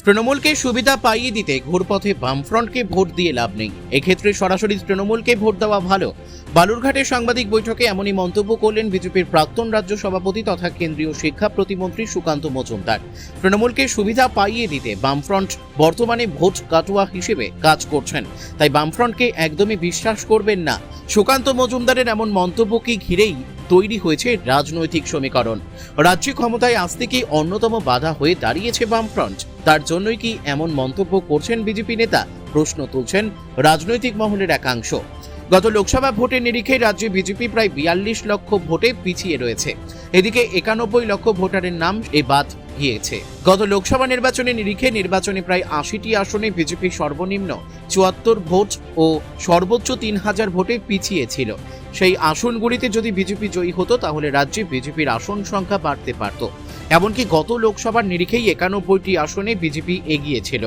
তৃণমূলকে সুবিধা পাইয়ে দিতে ঘুরপথে বামফ্রন্টকে ভোট দিয়ে লাভ নেই, এক্ষেত্রে সরাসরি তৃণমূলকে ভোট দেওয়া ভালো। বালুরঘাটে সাংবাদিক বৈঠকে এমনই মন্তব্য করলেন বিজেপির প্রাক্তন রাজ্য সভাপতি তথা কেন্দ্রীয় শিক্ষা প্রতিমন্ত্রী সুকান্ত মজুমদার। তৃণমূলকে সুবিধা পাইয়ে দিতে বামফ্রন্ট বর্তমানে ভোট কাটুয়া হিসেবে কাজ করছেন, তাই বামফ্রন্টকে একদমই বিশ্বাস করবেন না। সুকান্ত মজুমদারের এমন মন্তব্যকে ঘিরেই তৈরি হয়েছে রাজনৈতিক সমীকরণ। রাজ্যে ক্ষমতায় আসতে কি অন্যতম বাধা হয়ে দাঁড়িয়েছে বামফ্রন্ট? তার জন্যই কি এমন মন্তব্য করছেন বিজেপি নেতা? প্রশ্ন তুলছেন রাজনৈতিক মহলের একাংশ। গত লোকসভা ভোটের নিরিখে রাজ্যে বিজেপি প্রায় 42 লক্ষ ভোটে পিছিয়ে রয়েছে। এদিকে 91 লক্ষ ভোটারের নাম বাদ গিয়েছে। গত লোকসভা নির্বাচনের নিরিখে নির্বাচনে প্রায় 80টি আসনে বিজেপি সর্বনিম্ন 74 ভোট ও সর্বোচ্চ 3000 ভোটে পিছিয়ে ছিল। সেই আসনগুলিতে যদি বিজেপি জয়ী হতো তাহলে রাজ্যে বিজেপির আসন সংখ্যা বাড়তে পারত। এমনকি গত লোকসভার নিরিখেই 91টি আসনে বিজেপি এগিয়ে ছিল।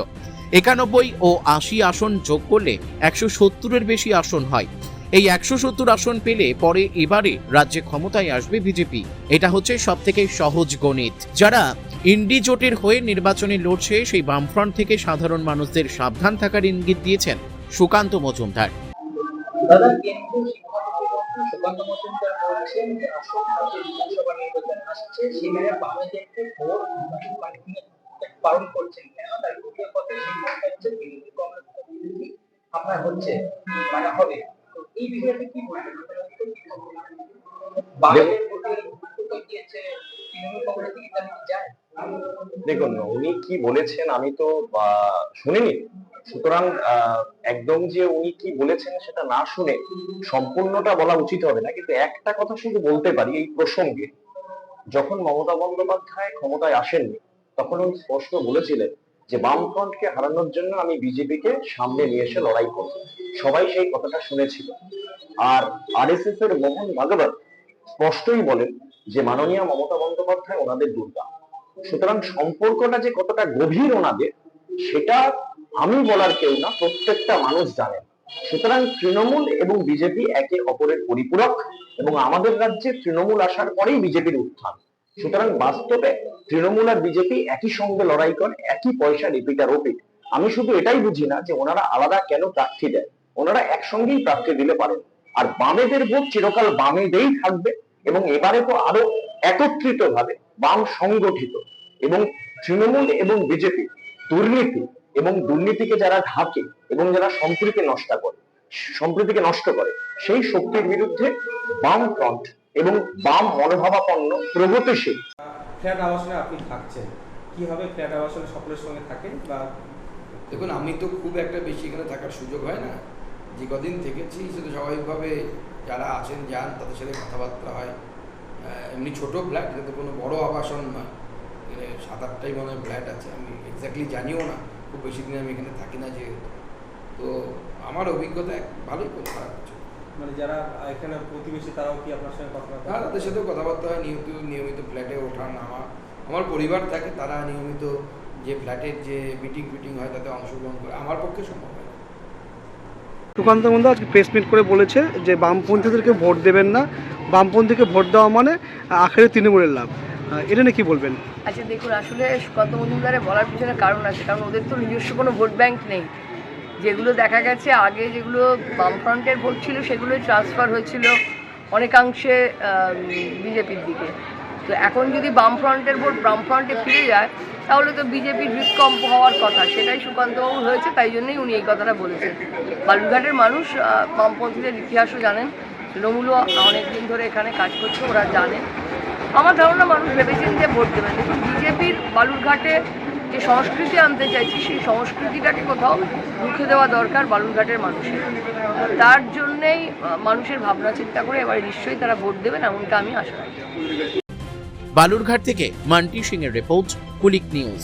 91 ও 80 আসন যোগ করলে 170-এর বেশি আসন হয়। এই 170 আসন পেলে পরে এবারে রাজ্যে ক্ষমতায় আসবে বিজেপি। এটা হচ্ছে সবথেকে সহজ গণিত। যারা ইন্ডি জোটের হয়ে নির্বাচনে লড়ছে সেই বামফ্রন্ট থেকে সাধারণ মানুষদের সাবধান থাকার ইঙ্গিত দিয়েছেন সুকান্ত মজুমদার। দাদা, কেন্দ্রীয় শিক্ষা প্রতিমন্ত্রী সুকান্ত মজুমদার বলছেন যে আসন্ন যে বিধানসভা নির্বাচন আসছে সেখানে বামেদেরকে ভোট পালন করছেন কেন? তার দ্বিতীয় কথা, সেই ভোটটা হচ্ছে বিরোধী কংগ্রেস বিরোধী আপনার হচ্ছে মানে হবে। তো এই বিষয়টা কি বলবেন? বামেদের ভোটে গুরুত্ব দিয়েছে তৃণমূল কংগ্রেস কি যায়? দেখুন, উনি কি বলেছেন আমি তো শুনিনি, সুতরাং একদম যে উনি কি বলেছেন সেটা না শুনে সম্পূর্ণটা বলা উচিত হবে না। কিন্তু একটা কথা শুধু বলতে পারি এই প্রসঙ্গে, যখন মমতা বন্দ্যোপাধ্যায় ক্ষমতায় আসেননি তখন উনি স্পষ্ট বলেছিলেন যে বামফ্রন্টকে হারানোর জন্য আমি বিজেপিকে সামনে নিয়ে এসে লড়াই করব। সবাই সেই কথাটা শুনেছিল। আর আরএসএস এর মোহন ভাগবত স্পষ্টই বলেন যে মাননীয় মমতা বন্দ্যোপাধ্যায় ওনাদের দুর্গা। সুতরাং সম্পর্কটা যে কতটা গভীর ওনাদের সেটা আমি বলার কেউ না, প্রত্যেকটা মানুষ জানেন। সুতরাং তৃণমূল এবং বিজেপি একে অপরের পরিপূরক এবং আমাদের রাজ্যে তৃণমূল আসার পরেই বিজেপির উত্থান। সুতরাং বাস্তবে তৃণমূল আর বিজেপি একই সঙ্গে লড়াই করে, একই পয়সা রিপিটার ওপিট। আমি শুধু এটাই বুঝি না যে ওনারা আলাদা কেন প্রার্থী দেয়, ওনারা একসঙ্গেই প্রার্থী দিলে পারেন। আর বামেদের ভোট চিরকাল বামেদেরই থাকবে এবং এবারে তো আরো একত্রিত ভাবে বাম সংগঠিত এবং তৃণমূল এবং বিজেপি দুর্নীতি এবং দুর্নীতিকে যারা ঢাকে এবং যারা সম্প্রীতিকে নষ্ট করে সেই শক্তির বিরুদ্ধে বাম ফ্রন্ট এবং বাম মনোভাবাপন্ন প্রগতিশীল। ফ্ল্যাট আবাসনে আপনি থাকছেন, কিভাবে ফ্ল্যাট আবাসনে সকলের সঙ্গে থাকেন? বা দেখুন, আমি তো খুব একটা বেশি এখানে থাকার সুযোগ হয় না। যে কদিন থেকেছি সেটা স্বাভাবিকভাবে যারা আছেন যান তাদের সাথে কথাবার্তা হয়। এমনি ছোটো ফ্ল্যাট, এটা তো কোনো বড় আবাসন নয়, 7-8টাই মনে হয় ফ্ল্যাট আছে। আমি এক্স্যাক্টলি জানিও না, খুব বেশি দিন আমি এখানে থাকি না যেহেতু। তো আমার অভিজ্ঞতা ভালোই, কোনো খারাপ কিছু। মানে যারা এখানে প্রতিবেশী তারাও কি আপনার সঙ্গে কথাবার্তা? হ্যাঁ, তাদের সাথেও কথাবার্তা হয়, নিয়মিত ফ্ল্যাটে ওঠা নামা। আমার পরিবার থাকে, তারা নিয়মিত যে ফ্ল্যাটের যে মিটিং হয় তাতে অংশগ্রহণ করে। আমার পক্ষে সম্ভব হয়। সুকান্ত মজুমদার আজকে প্রেস মিট করে বলেছে যে বামপন্থীদেরকে ভোট দেবেন না, বামপন্থীকে ভোট দেওয়া মানে আখেরে তৃণমূলের লাভ। এটা নিয়ে কি বলবেন? আচ্ছা দেখুন, আসলে সুকান্ত মজুমদারের বলার পিছনে কারণ আছে, কারণ ওদের তো নিজস্ব কোনো ভোট ব্যাংক নেই। যেগুলো দেখা গেছে আগে যেগুলো বামফ্রন্টের ভোট ছিল সেগুলোই ট্রান্সফার হয়েছিল অনেকাংশে বিজেপির দিকে। তো এখন যদি বামফ্রন্টের ভোট বামফ্রন্টে ফিরে যায় তাহলে তো বিজেপির হৃদকম্প হওয়ার কথা, সেটাই সুকান্তবাবুর হয়েছে। তাই জন্যই উনি এই কথাটা বলেছেন। বালুরঘাটের মানুষ বামপন্থীদের ইতিহাসও জানেন, তৃণমূলও অনেক দিন ধরে এখানে কাজ করছে, ওরা জানেন। আমার ধারণা মানুষ ভেবেছেন যে ভোট দেবেন। দেখুন, বিজেপির বালুরঘাটে যে সংস্কৃতি আনতে চাইছি সেই সংস্কৃতিটাকে কোথাও রুখে দেওয়া দরকার বালুরঘাটের মানুষের। তার জন্যেই মানুষের ভাবনা চিন্তা করে এবারে নিশ্চয়ই তারা ভোট দেবেন, এমনটা আমি আশা করি। বালুরঘাট থেকে মান্টি সিং এর রিপোর্ট, কুলিক নিউজ।